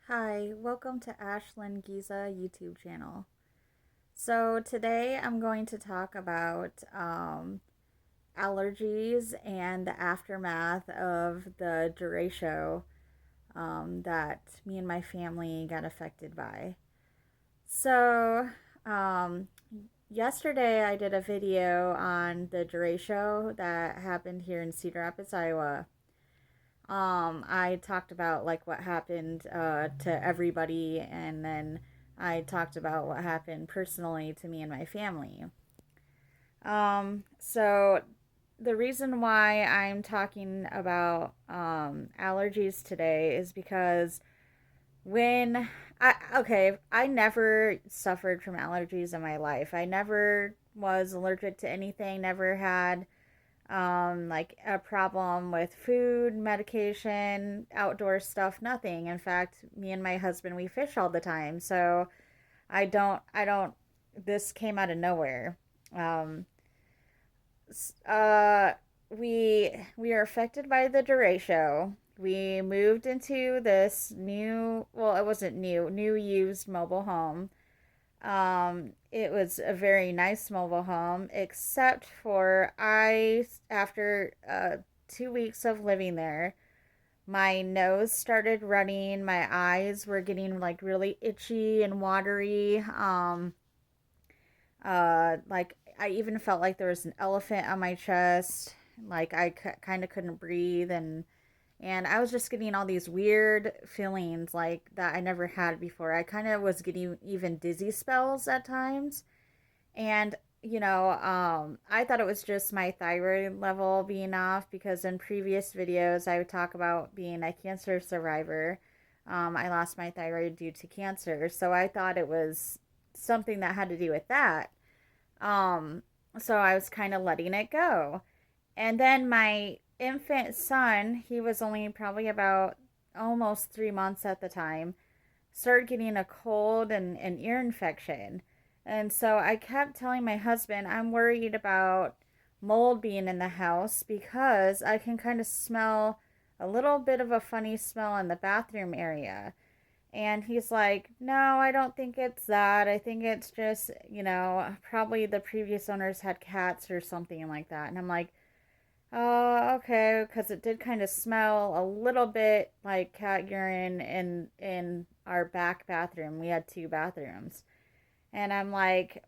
Hi, welcome to Ashlyn Giza YouTube channel. So today I'm going to talk about allergies and the aftermath of the derecho that me and my family got affected by. So um, yesterday I did a video on the derecho that happened here in Cedar Rapids, Iowa. I talked about like what happened to everybody, and then I talked about what happened personally to me and my family. So the reason why I'm talking about allergies today is because I never suffered from allergies in my life. I never was allergic to anything, never had like a problem with food, medication, outdoor stuff, nothing. In fact, me and my husband, we fish all the time. So this came out of nowhere. Um, uh, we are affected by the derecho. We moved into this well, it wasn't new used mobile home. It was a very nice mobile home, except for after 2 weeks of living there, my nose started running. My eyes were getting like really itchy and watery. Like I even felt like there was an elephant on my chest. Like kind of couldn't breathe, and I was just getting all these weird feelings like that I never had before. I kind of was getting even dizzy spells at times. And, I thought it was just my thyroid level being off because in previous videos I would talk about being a cancer survivor. I lost my thyroid due to cancer. So I thought it was something that had to do with that. Um, so I was kind of letting it go. And then my infant son, he was only probably about almost 3 months at the time, started getting a cold and an ear infection. And so I kept telling my husband, I'm worried about mold being in the house because I can kind of smell a little bit of a funny smell in the bathroom area. And he's like, no, I don't think it's that. I think it's just, probably the previous owners had cats or something like that. And I'm like, oh, okay, because it did kind of smell a little bit like cat urine in our back bathroom. We had two bathrooms, and I'm like,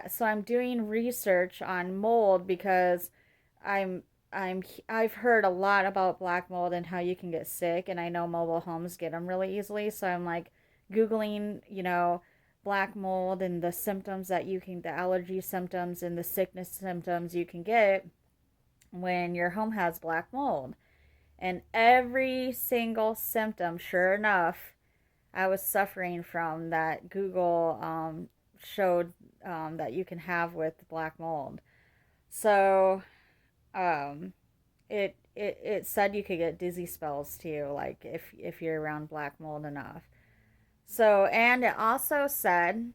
so I'm doing research on mold because I'm I've heard a lot about black mold and how you can get sick, and I know mobile homes get them really easily. So I'm like googling, black mold and the allergy symptoms and the sickness symptoms you can get when your home has black mold. And every single symptom, sure enough, I was suffering from that Google showed that you can have with black mold. So um, it said you could get dizzy spells too, like if you're around black mold enough. So, and it also said,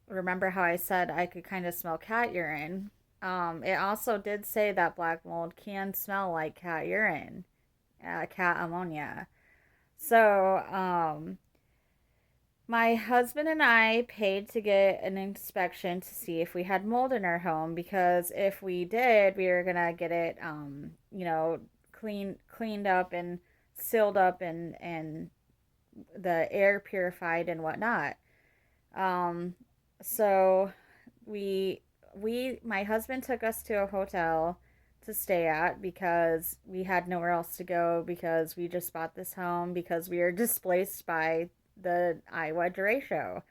remember how I said I could kind of smell cat urine? It also did say that black mold can smell like cat urine, cat ammonia. So, my husband and I paid to get an inspection to see if we had mold in our home because if we did, we were gonna get it, cleaned up and sealed up and the air purified and whatnot. Um, so we my husband took us to a hotel to stay at because we had nowhere else to go because we just bought this home because we were displaced by the Iowa derecho.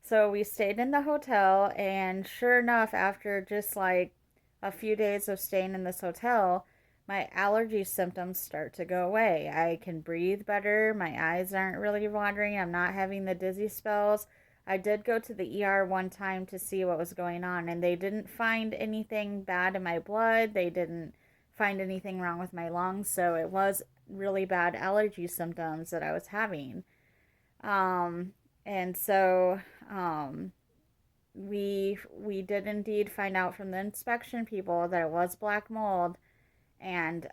So we stayed in the hotel, and sure enough, after just like a few days of staying in this hotel, my allergy symptoms start to go away. I can breathe better. My eyes aren't really watering. I'm not having the dizzy spells. I did go to the ER one time to see what was going on, and they didn't find anything bad in my blood. They didn't find anything wrong with my lungs, so it was really bad allergy symptoms that I was having. Um, and so um, we did indeed find out from the inspection people that it was black mold and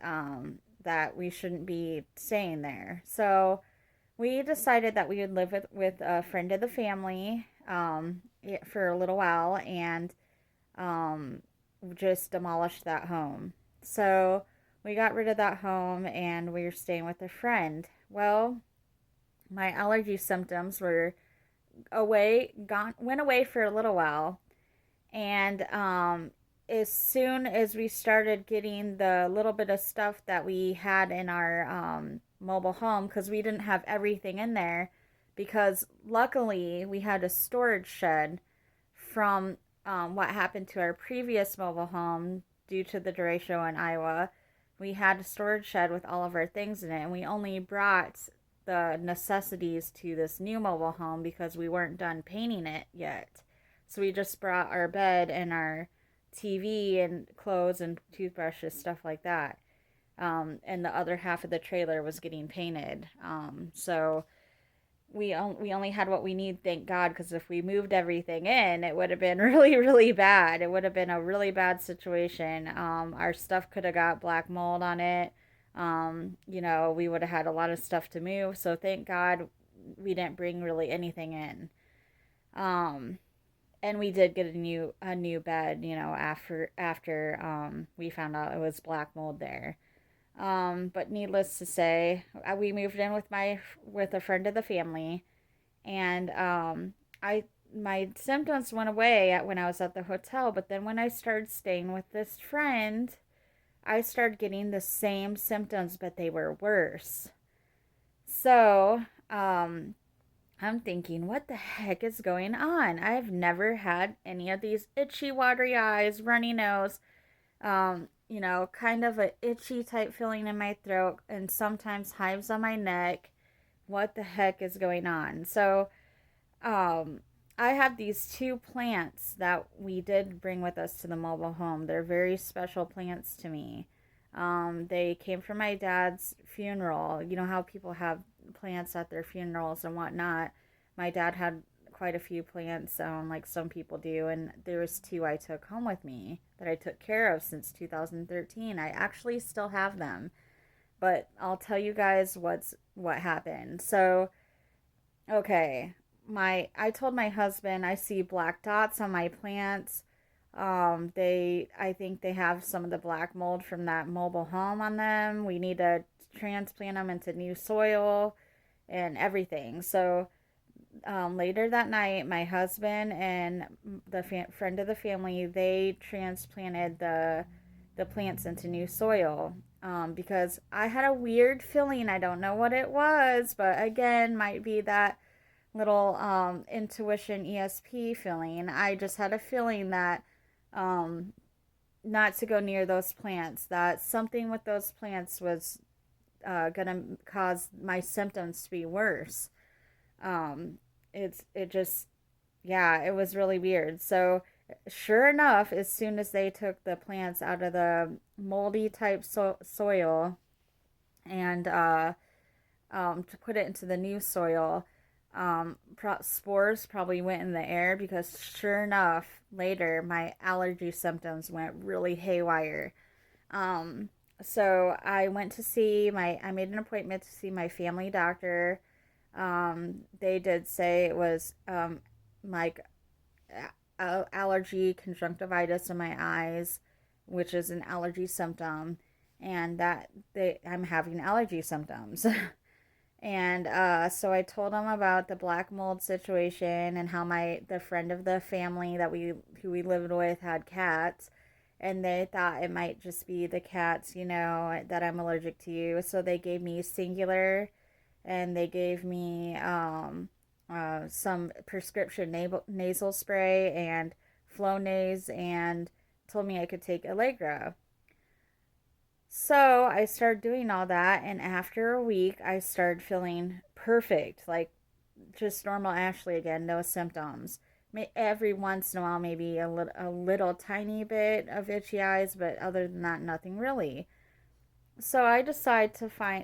that we shouldn't be staying there. So We decided that we would live with a friend of the family for a little while and um, just demolished that home. So we got rid of that home and we were staying with a friend. Well, my allergy symptoms were went away for a little while, and as soon as we started getting the little bit of stuff that we had in our mobile home, because we didn't have everything in there, because luckily we had a storage shed from what happened to our previous mobile home due to the derecho in Iowa. We had a storage shed with all of our things in it, and we only brought the necessities to this new mobile home because we weren't done painting it yet. So we just brought our bed and our TV and clothes and toothbrushes, stuff like that. And the other half of the trailer was getting painted. So we only had what we need, thank God, because if we moved everything in, it would have been really, really bad. It would have been a really bad situation. Our stuff could have got black mold on it. We would have had a lot of stuff to move. So thank God we didn't bring really anything in. Um, and we did get a new bed, after we found out it was black mold there. But needless to say, we moved in with a friend of the family, and I my symptoms went away when I was at the hotel. But then when I started staying with this friend, I started getting the same symptoms, but they were worse. So I'm thinking, what the heck is going on? I have never had any of these itchy, watery eyes, runny nose, kind of a itchy type feeling in my throat, and sometimes hives on my neck. What the heck is going on? So, um, I have these two plants that we did bring with us to the mobile home. They're very special plants to me. They came from my dad's funeral. You know how people have plants at their funerals and whatnot. My dad had quite a few plants, like some people do, and there was two I took home with me that I took care of since 2013. I actually still have them, but I'll tell you guys what happened. So, okay, my I told my husband I see black dots on my plants. I think they have some of the black mold from that mobile home on them. We need to transplant them into new soil and everything. So later that night, my husband and the friend of the family, they transplanted the plants into new soil, because I had a weird feeling. I don't know what it was, but again, might be that little intuition ESP feeling. I just had a feeling that um, not to go near those plants, that something with those plants was going to cause my symptoms to be worse. Um, it just, yeah, it was really weird. So sure enough, as soon as they took the plants out of the moldy type soil and to put it into the new soil, spores probably went in the air, because sure enough, later my allergy symptoms went really haywire. Um, so I made an appointment to see my family doctor. They did say it was like allergy conjunctivitis in my eyes, which is an allergy symptom, and that I'm having allergy symptoms. And so I told them about the black mold situation and how the friend of the family who we lived with had cats, and they thought it might just be the cats, that I'm allergic to. So they gave me singular, and they gave me some prescription nasal spray and Flonase, and told me I could take Allegra. So I started doing all that, and after a week, I started feeling perfect, like just normal Ashley again, no symptoms. Every once in a while, maybe a little tiny bit of itchy eyes, but other than that, nothing really. So I decided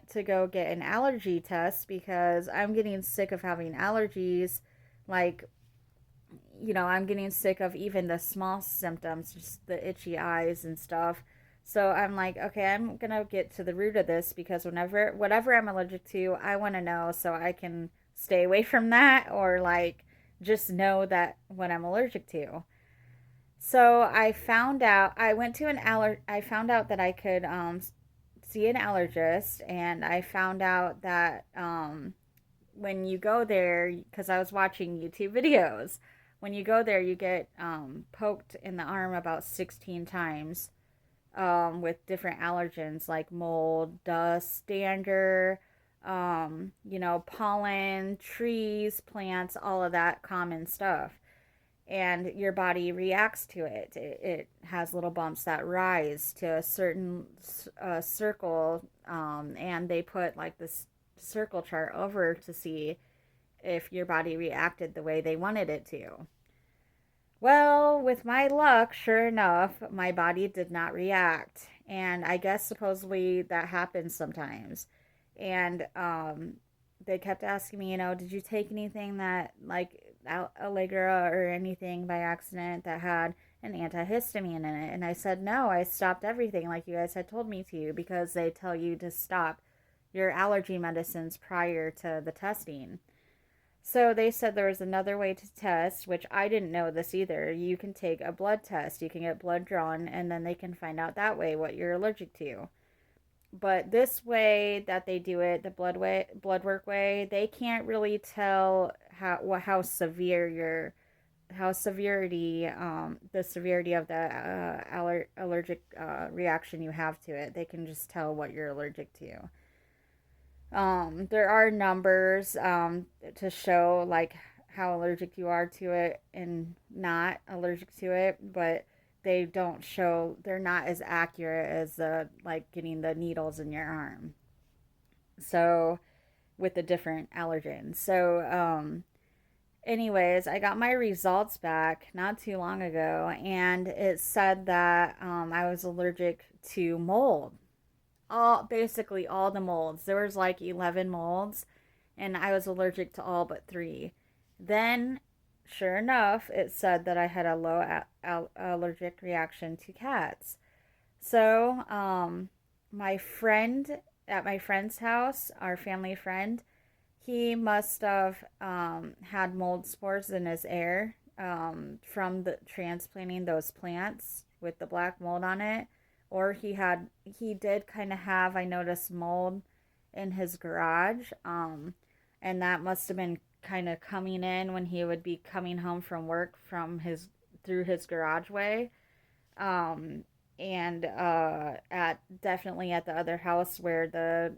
to go get an allergy test, because I'm getting sick of having allergies. Like, I'm getting sick of even the small symptoms, just the itchy eyes and stuff. So I'm like, okay, I'm gonna get to the root of this because whatever I'm allergic to, I want to know so I can stay away from that or like just know that what I'm allergic to. So I found out I went to an I found out that I could see an allergist, and I found out that when you go there, because I was watching YouTube videos, when you go there, you get poked in the arm about 16 times with different allergens like mold, dust, dander, pollen, trees, plants, all of that common stuff. And your body reacts to it. It has little bumps that rise to a certain circle, and they put like this circle chart over to see if your body reacted the way they wanted it to. Well, with my luck, sure enough, my body did not react. And I guess supposedly that happens sometimes. And they kept asking me, did you take anything that, like, Allegra or anything by accident that had an antihistamine in it? And I said, no, I stopped everything like you guys had told me to because they tell you to stop your allergy medicines prior to the testing. So they said there was another way to test, which I didn't know this either. You can take a blood test. You can get blood drawn, and then they can find out that way what you're allergic to. But this way that they do it, the blood work way, they can't really tell how severe your how severity the severity of the allergic reaction you have to it. They can just tell what you're allergic to. There are numbers to show like how allergic you are to it and not allergic to it, but they don't show, they're not as accurate as like getting the needles in your arm. So with the different allergens. So anyways, I got my results back not too long ago, and it said that I was allergic to mold, basically all the molds. There was like 11 molds, and I was allergic to all but 3. Then sure enough, it said that I had a low allergic reaction to cats. So my friend at my friend's house, our family friend, he must have had mold spores in his air from the transplanting those plants with the black mold on it. Or he did kind of have, I noticed, mold in his garage. And that must have been kind of coming in when he would be coming home from work through his garage way. Um, and at definitely at the other house where the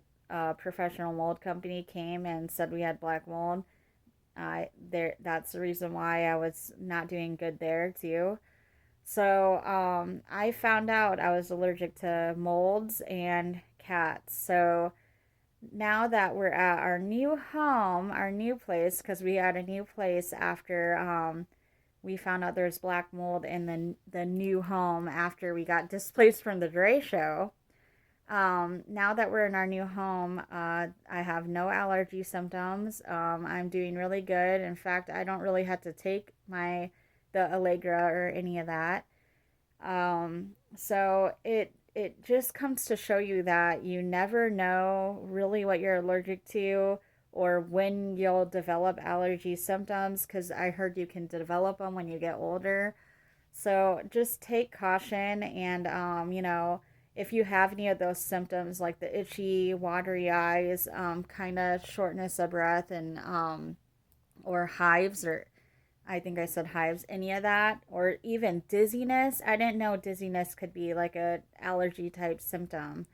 professional mold company came and said we had black mold. That's the reason why I was not doing good there too. So I found out I was allergic to molds and cats. So now that we're at our new home, our new place, because we had a new place after we found out there's black mold in the new home after we got displaced from the derecho. Now that we're in our new home, I have no allergy symptoms. I'm doing really good. In fact, I don't really have to take the Allegra or any of that. So it just comes to show you that you never know really what you're allergic to or when you'll develop allergy symptoms, because I heard you can develop them when you get older. So just take caution, and if you have any of those symptoms like the itchy, watery eyes, kind of shortness of breath, and or hives, or I think I said hives, any of that, or even dizziness. I didn't know dizziness could be like a allergy type symptom.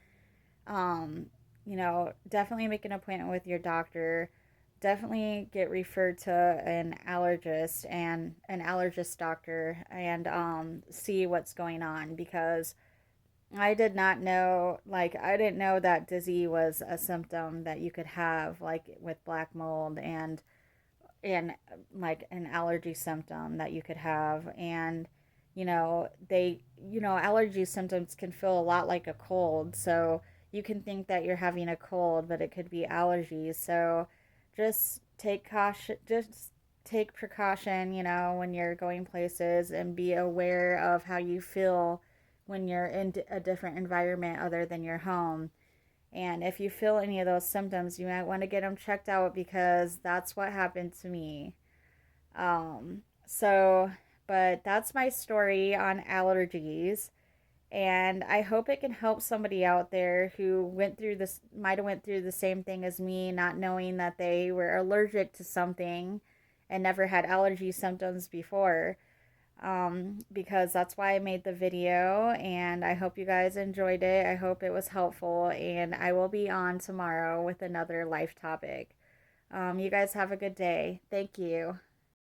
Definitely make an appointment with your doctor. Definitely get referred to an allergist doctor, and see what's going on, because I did not know, like, I didn't know that dizzy was a symptom that you could have, like, with black mold, and like an allergy symptom that you could have. And allergy symptoms can feel a lot like a cold, so you can think that you're having a cold, but it could be allergies. So just take precaution, when you're going places, and be aware of how you feel when you're in a different environment other than your home. And if you feel any of those symptoms, you might want to get them checked out because that's what happened to me. So, but that's my story on allergies. And I hope it can help somebody out there who went through this, might have went through the same thing as me, not knowing that they were allergic to something and never had allergy symptoms before. Because that's why I made the video, and I hope you guys enjoyed it. I hope it was helpful, and I will be on tomorrow with another life topic. You guys have a good day. Thank you.